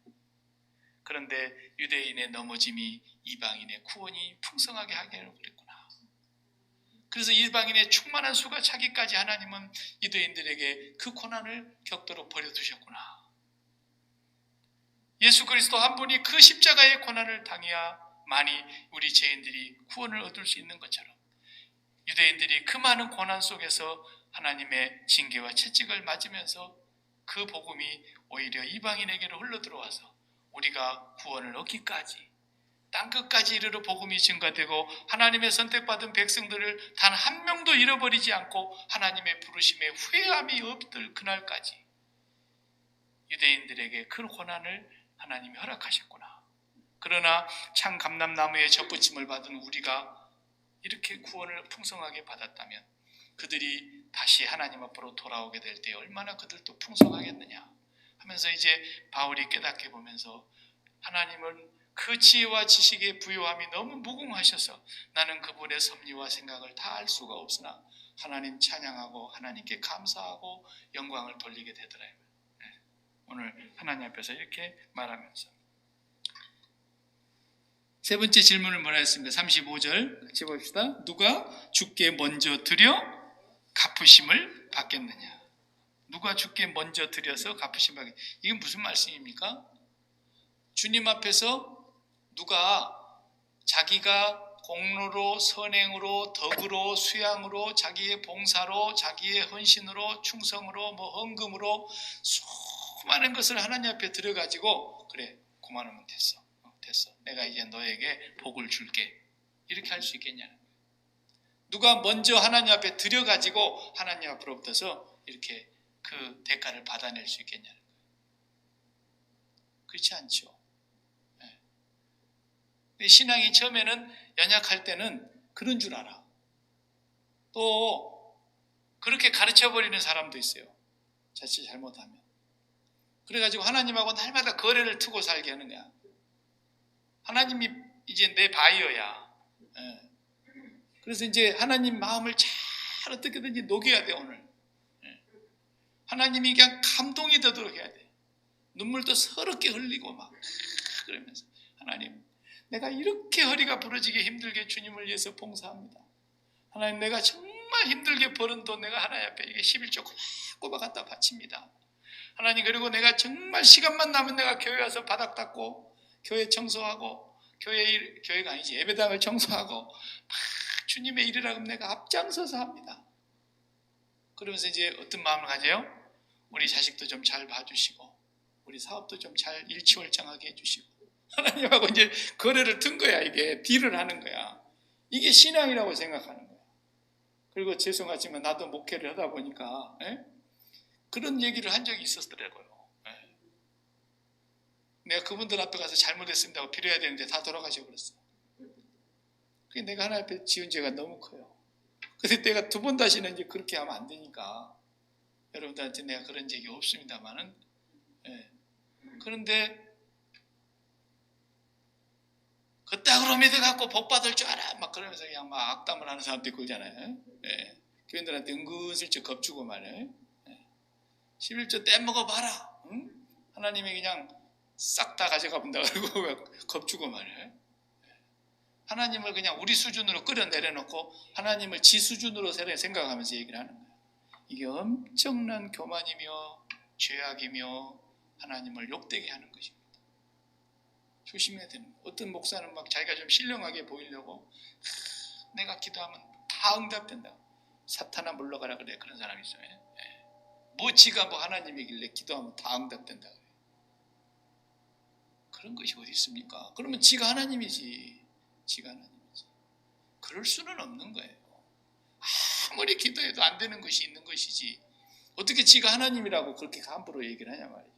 그런데 유대인의 넘어짐이 이방인의 구원이 풍성하게 하기를 그랬구나. 그래서 이방인의 충만한 수가 차기까지 하나님은 유대인들에게 그 고난을 겪도록 버려두셨구나. 예수 그리스도 한 분이 그 십자가의 고난을 당해야 많이 우리 죄인들이 구원을 얻을 수 있는 것처럼 유대인들이 그 많은 고난 속에서 하나님의 징계와 채찍을 맞으면서 그 복음이 오히려 이방인에게로 흘러들어와서 우리가 구원을 얻기까지 땅끝까지 이르러 복음이 증가되고 하나님의 선택받은 백성들을 단 한 명도 잃어버리지 않고 하나님의 부르심에 후회함이 없을 그날까지 유대인들에게 그 고난을 하나님이 허락하셨구나. 그러나 참 감람나무에 젖붙임을 받은 우리가 이렇게 구원을 풍성하게 받았다면 그들이 다시 하나님 앞으로 돌아오게 될 때 얼마나 그들도 풍성하겠느냐 하면서 이제 바울이 깨닫게 보면서 하나님은 그 지혜와 지식의 부요함이 너무 무궁하셔서 나는 그분의 섭리와 생각을 다 알 수가 없으나 하나님 찬양하고 하나님께 감사하고 영광을 돌리게 되더라고요. 오늘 하나님 앞에서 이렇게 말하면서 세 번째 질문을 뭐라 했습니다. 35절 같이 봅시다. 누가 주께 먼저 드려 갚으심을 받겠느냐. 누가 주께 먼저 드려서 갚으심을 받겠느냐. 이게 무슨 말씀입니까? 주님 앞에서 누가 자기가 공로로 선행으로 덕으로 수양으로 자기의 봉사로 자기의 헌신으로 충성으로 헌금으로 수많은 것을 하나님 앞에 들어가지고 그래 그만하면 됐어. 내가 이제 너에게 복을 줄게. 이렇게 할 수 있겠냐는 거예요. 누가 먼저 하나님 앞에 들여가지고 하나님 앞으로부터서 이렇게 그 대가를 받아낼 수 있겠냐는 거예요. 그렇지 않죠. 신앙이 처음에는 연약할 때는 그런 줄 알아. 또 그렇게 가르쳐버리는 사람도 있어요. 자칫 잘못하면. 그래가지고 하나님하고 날마다 거래를 트고 살게 하는 거야. 하나님이 이제 내 바이어야. 그래서 이제 하나님 마음을 잘 어떻게든지 녹여야 돼 오늘. 하나님이 그냥 감동이 되도록 해야 돼. 눈물도 서럽게 흘리고 막 그러면서 하나님 내가 이렇게 허리가 부러지게 힘들게 주님을 위해서 봉사합니다. 하나님 내가 정말 힘들게 버는 돈 내가 하나님 앞에 이게 11조 꼬박꼬박 갖다 바칩니다. 하나님 그리고 내가 정말 시간만 나면 내가 교회 와서 바닥 닦고 교회 청소하고 교회가 아니지 예배당을 청소하고 막 주님의 일이라 그러면 내가 앞장서서 합니다. 그러면서 이제 어떤 마음을 가져요? 우리 자식도 좀 잘 봐주시고 우리 사업도 좀 잘 일치월장하게 해주시고 하나님하고 이제 거래를 튼 거야. 이게 딜을 하는 거야. 이게 신앙이라고 생각하는 거야. 그리고 죄송하지만 나도 목회를 하다 보니까 그런 얘기를 한 적이 있었더라고요. 내가 그분들 앞에 가서 잘못했습니다 하고 빌어야 되는데 다 돌아가셔 버렸어. 그게 내가 하나님 앞에 지은 죄가 너무 커요. 그래서 내가 두 번 다시는 이제 그렇게 하면 안 되니까 여러분들한테 내가 그런 얘기 없습니다만은 그런데 그따구로 믿어갖고 복 받을 줄 알아 막 그러면서 그냥 막 악담을 하는 사람도 있고 그러잖아요. 교인들한테 은근슬쩍 겁주고 말이에요. 11조 떼먹어봐라. 응? 하나님이 그냥 싹 다 가져가 본다 그러고 겁주고 말이에요. 하나님을 그냥 우리 수준으로 끌어내려놓고 하나님을 지 수준으로 생각하면서 얘기를 하는 거예요. 이게 엄청난 교만이며 죄악이며 하나님을 욕되게 하는 것입니다. 조심해야 되는 거예요. 어떤 목사는 막 자기가 좀 신령하게 보이려고 내가 기도하면 다 응답된다. 사탄아 물러가라 그래. 그런 사람이 있어요. 예. 뭐 지가 뭐 하나님이길래 기도하면 다 응답된다 그래. 그런 것이 어디 있습니까? 그러면 지가 하나님이지. 지가 하나님이지. 그럴 수는 없는 거예요. 아무리 기도해도 안 되는 것이 있는 것이지 어떻게 지가 하나님이라고 그렇게 함부로 얘기를 하냐 말이죠.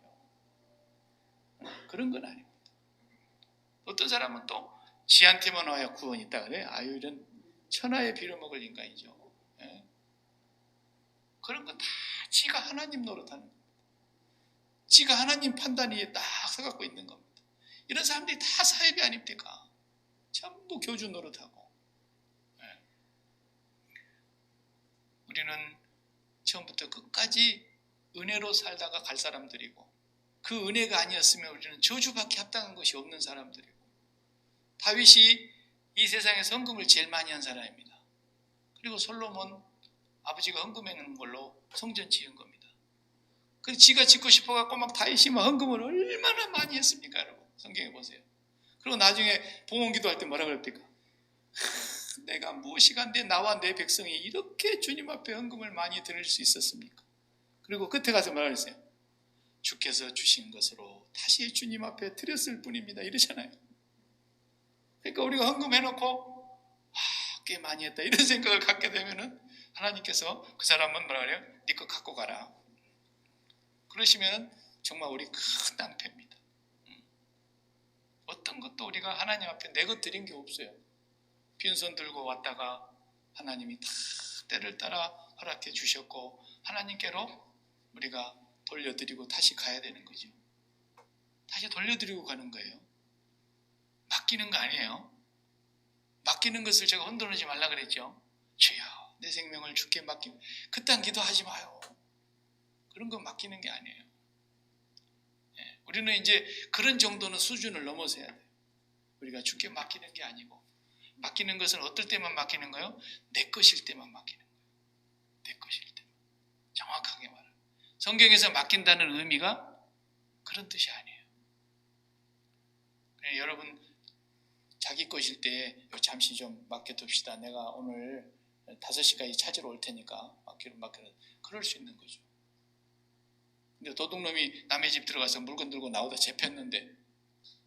그런 건 아닙니다. 어떤 사람은 또 지한테만 와야 구원이 있다 그래. 아유 이런 천하에 빌어먹을 인간이죠. 예? 그런 건 다 지가 하나님 노릇하는 겁니다. 지가 하나님 판단 위에 딱 서갖고 있는 겁니다. 이런 사람들이 다 사입이 아닙니까? 전부 교주 노릇하고. 예. 우리는 처음부터 끝까지 은혜로 살다가 갈 사람들이고 그 은혜가 아니었으면 우리는 저주밖에 합당한 것이 없는 사람들이고 다윗이 이 세상에서 헌금을 제일 많이 한 사람입니다. 그리고 솔로몬 아버지가 헌금하는 걸로 성전 지은 겁니다. 그래서 지가 짓고 싶어갖고 막 다윗이 막 헌금을 얼마나 많이 했습니까 여러분. 성경에 보세요. 그리고 나중에 봉헌기도 할 때 뭐라 그럽니까? 내가 무엇이 간데 나와 내 백성이 이렇게 주님 앞에 헌금을 많이 드릴 수 있었습니까? 그리고 끝에 가서 뭐라 그랬어요? 주께서 주신 것으로 다시 주님 앞에 드렸을 뿐입니다. 이러잖아요. 그러니까 우리가 헌금해놓고 꽤 많이 했다 이런 생각을 갖게 되면은 하나님께서 그 사람은 뭐라 그래요? 네 거 갖고 가라. 그러시면 정말 우리 큰 낭패입니다. 어떤 것도 우리가 하나님 앞에 내 것 드린 게 없어요. 빈손 들고 왔다가 하나님이 다 때를 따라 허락해 주셨고 하나님께로 우리가 돌려드리고 다시 가야 되는 거죠. 다시 돌려드리고 가는 거예요. 맡기는 거 아니에요. 맡기는 것을 제가 흔들어지 말라 그랬죠. 주여 내 생명을 주께 맡기면 그딴 기도하지 마요. 그런 거 맡기는 게 아니에요. 예, 우리는 이제 그런 정도는 수준을 넘어서야 돼요. 우리가 주께 맡기는 게 아니고 맡기는 것은 어떨 때만 맡기는 거예요? 내 것일 때만 맡기는 거예요. 내 것일 때만. 정확하게 말해요. 성경에서 맡긴다는 의미가 그런 뜻이 아니에요. 그냥 여러분 자기 것일 때 잠시 좀 맡겨둡시다. 내가 오늘 5시까지 찾으러 올 테니까 맡기는 그럴 수 있는 거죠. 근데 도둑놈이 남의 집 들어가서 물건 들고 나오다 잡혔는데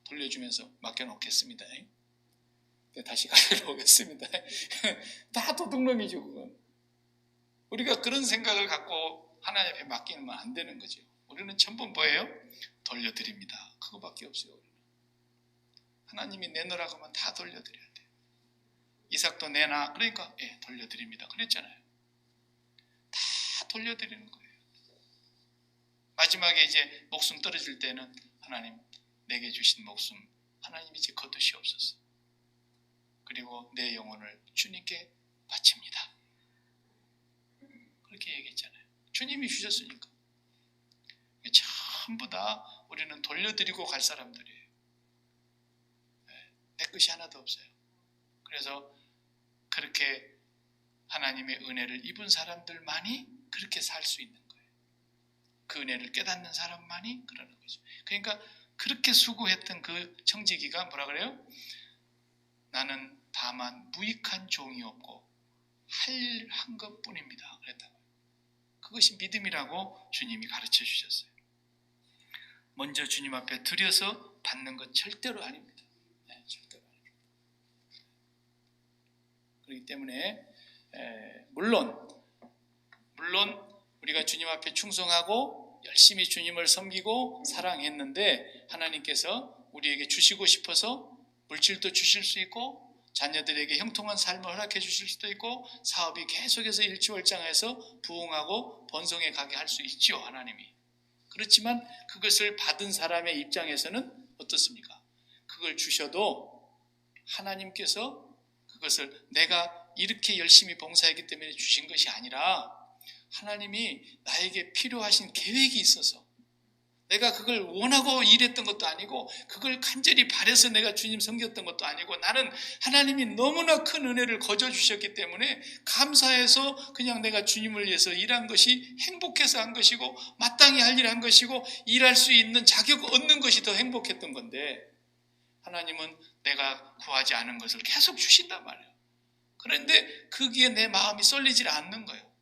돌려주면서 맡겨놓겠습니다. 다시 가지러 오겠습니다. 다 도둑놈이죠 그건. 우리가 그런 생각을 갖고 하나님 앞에 맡기면 안 되는 거죠. 우리는 전부 뭐예요? 돌려드립니다. 그거밖에 없어요. 우리는. 하나님이 내놓으라고 하면 다 돌려드려야 돼요. 이삭도 내놔 그러니까 예, 돌려드립니다. 그랬잖아요. 다 돌려드리는 거예요. 마지막에 이제 목숨 떨어질 때는 하나님 내게 주신 목숨 하나님이 이제 거두시옵소서. 그리고 내 영혼을 주님께 바칩니다. 그렇게 얘기했잖아요. 주님이 주셨으니까. 전부 다 우리는 돌려드리고 갈 사람들이에요. 내 것이 하나도 없어요. 그래서 그렇게 하나님의 은혜를 입은 사람들만이 그렇게 살 수 있는 거예요. 그 은혜를 깨닫는 사람만이 그러는 거죠. 그러니까 그렇게 수고했던 그 청지기가 뭐라 그래요? 나는 다만 무익한 종이었고 할 일 한 것뿐입니다. 그랬다고요. 그것이 믿음이라고 주님이 가르쳐 주셨어요. 먼저 주님 앞에 드려서 받는 것 절대로 아닙니다. 네, 절대로 아닙니다. 그렇기 때문에 물론 우리가 주님 앞에 충성하고 열심히 주님을 섬기고 사랑했는데 하나님께서 우리에게 주시고 싶어서 물질도 주실 수 있고 자녀들에게 형통한 삶을 허락해 주실 수도 있고 사업이 계속해서 일취월장해서 부흥하고 번성해 가게 할 수 있죠. 하나님이. 그렇지만 그것을 받은 사람의 입장에서는 어떻습니까? 그걸 주셔도 하나님께서 그것을 내가 이렇게 열심히 봉사했기 때문에 주신 것이 아니라 하나님이 나에게 필요하신 계획이 있어서 내가 그걸 원하고 일했던 것도 아니고 그걸 간절히 바래서 내가 주님 섬겼던 것도 아니고 나는 하나님이 너무나 큰 은혜를 거저 주셨기 때문에 감사해서 그냥 내가 주님을 위해서 일한 것이 행복해서 한 것이고 마땅히 할 일 한 것이고 일할 수 있는 자격 얻는 것이 더 행복했던 건데 하나님은 내가 구하지 않은 것을 계속 주신단 말이에요. 그런데 거기에 내 마음이 쏠리질 않는 거예요.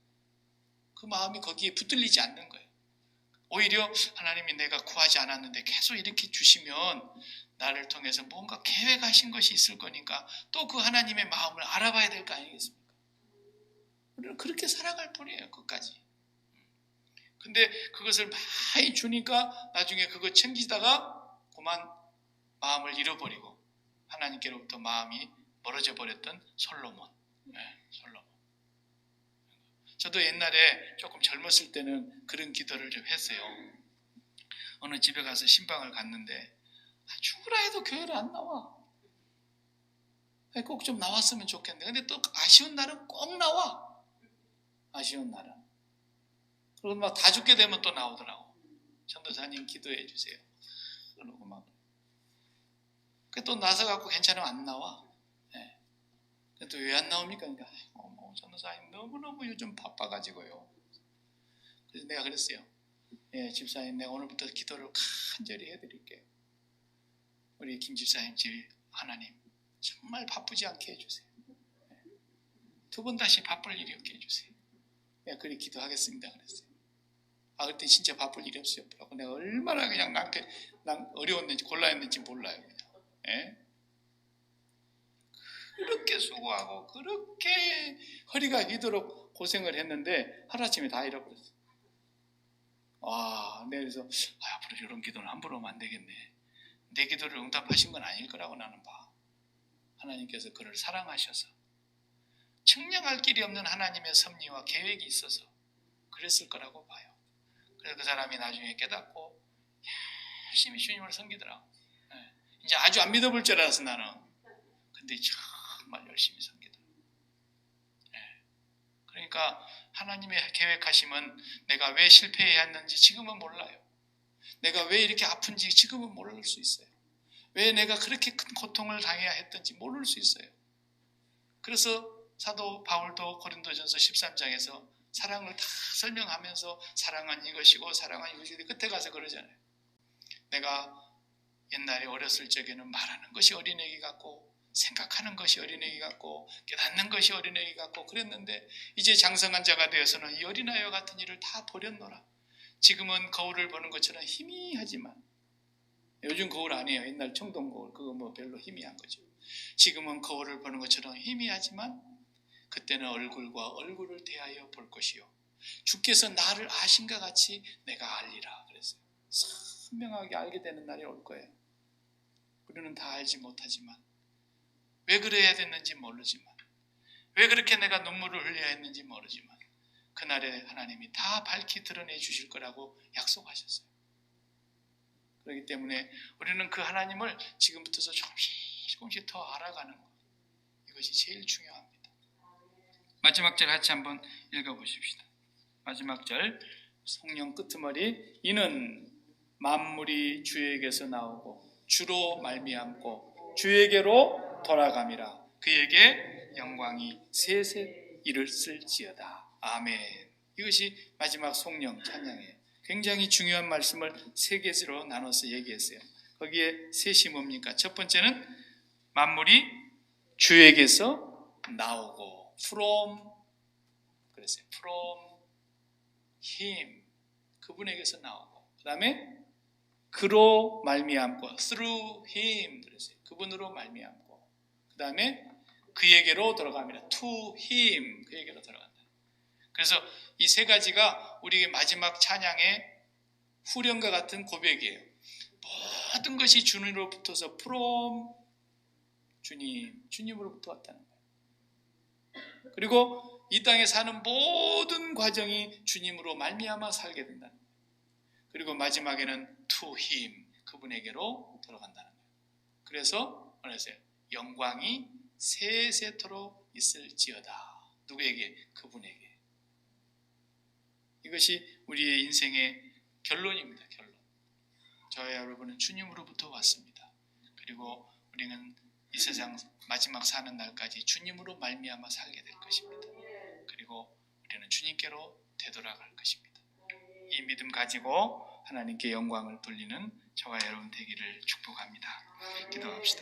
그 마음이 거기에 붙들리지 않는 거예요. 오히려 하나님이 내가 구하지 않았는데 계속 이렇게 주시면 나를 통해서 뭔가 계획하신 것이 있을 거니까 또 그 하나님의 마음을 알아봐야 될 거 아니겠습니까? 우리는 그렇게 살아갈 뿐이에요. 끝까지. 근데 그것을 많이 주니까 나중에 그거 챙기다가 그만 마음을 잃어버리고 하나님께로부터 마음이 멀어져 버렸던 솔로몬. 솔로몬. 저도 옛날에 조금 젊었을 때는 그런 기도를 좀 했어요. 어느 집에 가서 신방을 갔는데 죽으라 해도 교회를 안 나와. 꼭 좀 나왔으면 좋겠는데 근데 또 아쉬운 날은 꼭 나와. 아쉬운 날은. 그리고 막 다 죽게 되면 또 나오더라고. 전도사님 기도해 주세요. 그러고 막. 또 나서 갖고 괜찮으면 안 나와. 또 왜 안 나옵니까? 그러니까 전도사님 너무너무 요즘 바빠가지고요. 그래서 내가 그랬어요. 집사님 내가 오늘부터 기도를 간절히 해드릴게요. 우리 김 집사님 집 하나님 정말 바쁘지 않게 해주세요. 두 번 다시 바쁠 일이 없게 해주세요. 내가 그렇게 기도하겠습니다 그랬어요. 그때 진짜 바쁠 일이 없었더라고. 내가 얼마나 그냥 난 어려웠는지 곤란했는지 몰라요. 그냥. 그렇게 수고하고 그렇게 허리가 휘도록 고생을 했는데 하루아침에 다 잃어버렸어. 내가 그래서 앞으로 이런 기도는 함부로 하면 안 되겠네. 내 기도를 응답하신 건 아닐 거라고 나는 봐. 하나님께서 그를 사랑하셔서 측량할 길이 없는 하나님의 섭리와 계획이 있어서 그랬을 거라고 봐요. 그래서 그 사람이 나중에 깨닫고 열심히 주님을 섬기더라고. 이제 아주 안 믿어볼 줄 알았어 나는. 근데 정말 열심히 섬기더라고. 그러니까 하나님의 계획하심은 내가 왜 실패해야 했는지 지금은 몰라요. 내가 왜 이렇게 아픈지 지금은 모를 수 있어요. 왜 내가 그렇게 큰 고통을 당해야 했던지 모를 수 있어요. 그래서 사도 바울도 고린도전서 13장에서 사랑을 다 설명하면서 사랑은 이것이고 사랑은 이것이고 끝에 가서 그러잖아요. 내가 옛날에 어렸을 적에는 말하는 것이 어린애기 같고 생각하는 것이 어린애기 같고 깨닫는 것이 어린애기 같고 그랬는데 이제 장성한 자가 되어서는 이 어린아이와 같은 일을 다 버렸노라. 지금은 거울을 보는 것처럼 희미하지만 요즘 거울 아니에요. 옛날 청동 거울 그거 별로 희미한 거죠. 지금은 거울을 보는 것처럼 희미하지만 그때는 얼굴과 얼굴을 대하여 볼 것이요 주께서 나를 아신가 같이 내가 알리라 그랬어요. 선명하게 알게 되는 날이 올 거예요. 우리는 다 알지 못하지만 왜 그래야 됐는지 모르지만 왜 그렇게 내가 눈물을 흘려야 했는지 모르지만 그날에 하나님이 다 밝히 드러내 주실 거라고 약속하셨어요. 그렇기 때문에 우리는 그 하나님을 지금부터서 조금씩 더 알아가는 것 이것이 제일 중요합니다. 마지막 절 같이 한번 읽어보십시다. 마지막 절 성령 끄트머리 이는 만물이 주에게서 나오고 주로 말미암고 주에게로 돌아감이라 그에게 영광이 세세 이를쓸지어다. 아멘. 이것이 마지막 성령 찬양이에요. 굉장히 중요한 말씀을 세 개로 나눠서 얘기했어요. 거기에 셋이 뭡니까? 첫 번째는 만물이 주에게서 나오고 from 그랬어요. from him 그분에게서 나오고 그 다음에 그로 말미암고 through him 그랬어요. 그분으로 말미암고 그 다음에 그에게로 돌아갑니다. to him 그에게로 돌아간다. 그래서 이 세 가지가 우리의 마지막 찬양의 후렴과 같은 고백이에요. 모든 것이 주님으로부터서 from 주님으로부터 왔다는 거예요. 그리고 이 땅에 사는 모든 과정이 주님으로 말미암아 살게 된다는 거예요. 그리고 마지막에는 to him 그분에게로 돌아간다는 거예요. 그래서 뭐랬어요? 영광이 세세토록 있을지어다. 누구에게? 그분에게. 이것이 우리의 인생의 결론입니다. 결론. 저와 여러분은 주님으로부터 왔습니다. 그리고 우리는 이 세상 마지막 사는 날까지 주님으로 말미암아 살게 될 것입니다. 그리고 우리는 주님께로 되돌아갈 것입니다. 이 믿음 가지고 하나님께 영광을 돌리는 저와 여러분 되기를 축복합니다. 기도합시다.